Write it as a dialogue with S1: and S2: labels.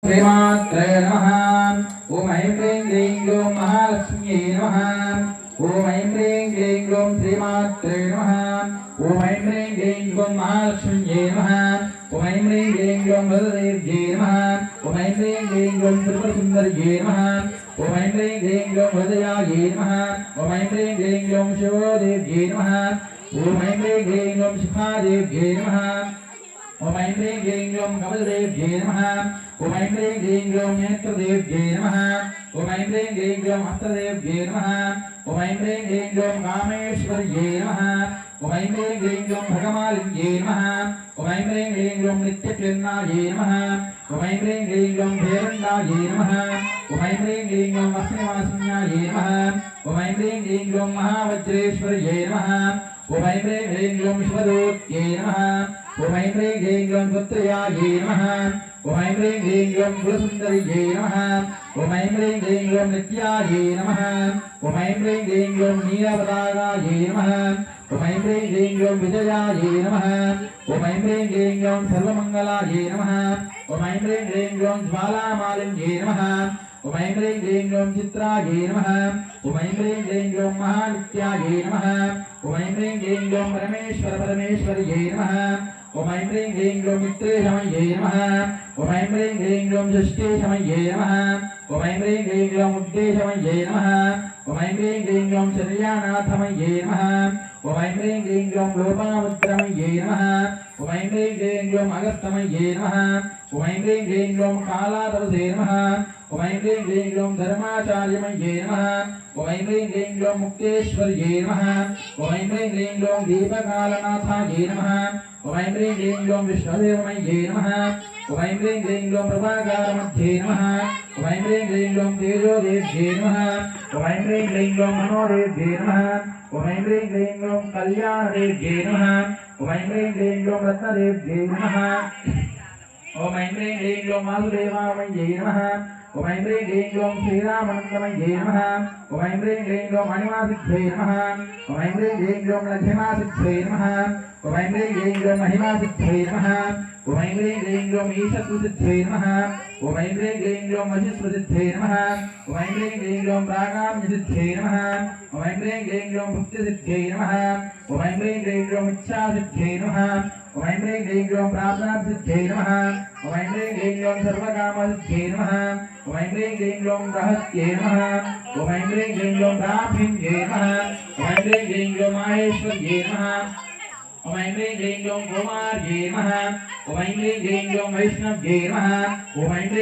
S1: श्रीमात्रे नमः। ओम ऐं ह्रीं क्लीं ग्लूं महालक्ष्म्यै नमः। ओम ऐं ह्रीं क्लीं ग्लूं श्रीमात्रे नमः। ओम ऐं ह्रीं क्लीं ग्लूं महालक्ष्म्यै नमः। ओम ऐं ह्रीं क्लीं ग्लूं वरदेव्यै नमः। ओम ऐं ह्रीं क्लीं ग्लूं त्रिपुरसुन्दर्यै नमः। ओम ऐं ह्रीं क्लीं ग्लूं वरदयायै नमः। ओम ऐं ह्रीं क्लीं ग्लूं शिवोदेव्यै नमः। ओम ऐं ह्रीं क्लीं ग्लूं शिखादेव्यै नमः। ओम ऐं ह्रीं क्लीं ग्लूं कमलदेव्यै नमः। ओम ऐं ह्रीं क्लीं ग्लूं नेत्रदेव्यै नमः। ओम ऐं ह्रीं क्लीं ग्लूं हस्तदेव्यै नमः। ओम ऐं ह्रीं क्लीं ग्लूं कामेश्वर्यै नमः। ओम ऐं ह्रीं क्लीं ग्लूं भगमालिन्यै नमः। ओम ऐं ह्रीं क्लीं ग्लूं नित्यक्लिन्नायै नमः। ओम ऐं ह्रीं क्लीं ग्लूं भेरण्डायै नमः। ओम ऐं ह्रीं क्लीं ग्लूं अस्मिवासिन्यायै नमः। ओम ऐं ह्रीं क्लीं ग्लूं महावज्रेश्वर्यै नमः। ओम ऐं ह्रीं क्लीं ग्लूं शिवदूत्यै नमः। ओम ऐं ह्रीं क्लीं ग्लूं पुत्र्यायै नमः। ओम ऐं ह्रीं क्लीं ग्लूं कुलसुन्दर्यै नमः। ओम ऐं ह्रीं क्लीं ग्लूं नित्यायै नमः। ओम ऐं ह्रीं क्लीं ग्लूं नीलपताकायै नमः। ओम ऐं ह्रीं क्लीं ग्लूं विजयायै नमः। ओम ऐं ह्रीं क्लीं ग्लूं सर्वमङ्गलायै नमः। ओम ऐं ह्रीं क्लीं ग्लूं ज्वालामालिन्यै नमः। ओम ऐं ह्रीं क्लीं ग्लूं चित्रायै नमः। ओम ऐं ह्रीं क्लीं ग्लूं महानित्यायै नमः। ओम ऐं ह्रीं क्लीं ग्लूं परमेश्वरपरमेश्वर्यै नमः। ओम ऐं ह्रीं क्लीं ग्लूं मित्रेशमय्यै नमः। ओम ऐं ह्रीं क्लीं ग्लूं षष्ठेशमय्यै नमः। ओम ऐं ह्रीं क्लीं ग्लूं उद्देशमय्यै नमः। ओम ऐं ह्रीं क्लीं ग्लूं शर्यानाथमय्यै नमः। ओम ऐं ह्रीं क्लीं ग्लूं लोपामुद्रमय्यै नमः। ओम ऐं ह्रीं क्लीं ग्लूं अगस्त्यमय्यै नमः। ओम ऐं ह्रीं क्लीं ग्लूं कालातपसे नमः। ओम ऐं ह्रीं क्लीं ग्लूं धर्माचार्यमय्यै नमः। ओम ऐं ह्रीं क्लीं ग्लूं मुक्तेश्वर्यै नमः। ओम ऐं ह्रीं क्लीं ग्लूं दीपकालनाथायै नमः। ओम ऐं ह्रीं क्लीं ग्लूं विष्णुदेवमय्यै नमः। ओम ऐं ह्रीं क्लीं ग्लूं प्रभाकारमध्ये नमः। ओम ऐं ह्रीं क्लीं ग्लूं तेजोदेव्यै नमः। ओम ऐं ह्रीं क्लीं ग्लूं मनोदेव्यै नमः। ओम ऐं ह्रीं क्लीं ग्लूं कल्याणदेव्यै नमः। ओम ऐं ह्रीं क्लीं ग्लूं रत्नदेव्यै नमः। ओम ऐं ह्रीं क्लीं ग्लूं वासुदेवामय्यै नमः। ओम ऐं ह्रीं क्लीं ग्लूं श्रीरामानन्दमय्यै नमः। ओम ऐं ह्रीं क्लीं ग्लूं मणिमासिद्धये नमः। ओम ऐं ह्रीं क्लीं ग्लूं लक्ष्मीमासिद्धये नमः। ओम ऐं ह्रीं क्लीं ग्लूं महिमासिद्धये नमः। ओम ऐं ह्रीं क्लीं ग्लूं ईशत्वसिद्धये नमः। ओम ऐं ह्रीं क्लीं ग्लूं वशिष्ठसिद्धये नमः। ओम ऐं ह्रीं क्लीं ग्लूं प्रागाम्यसिद्धये नमः। ओम ऐं ह्रीं क्लीं ग्लूं भक्तिसिद्धये नमः। ओम ऐं ह्रीं क्लीं ग्लूं इच्छासिद्धये नमः। ओम ऐं ह्रीं क्लीं ग्लूं प्रार्थनासिद्धये नमः। ओम ऐं ह्रीं क्लीं ग्लूं सर्वकामसिद्धये नमः। ओम ऐं ह्रीं क्लीं ग्लूं रहस्ये नमः। ओम ऐं ह्रीं क्लीं ग्लूं ब्राह्मण्ये नमः। ओम ऐं ह्रीं क्लीं ग्लूं माहेश्वर्ये नमः। ओम ऐं ह्रीं क्लीं ग्लूं कुमार्ये नमः। ओम ऐं ह्रीं क्लीं ग्लूं वैष्णव्ये नमः। ओम ऐं ह्रीं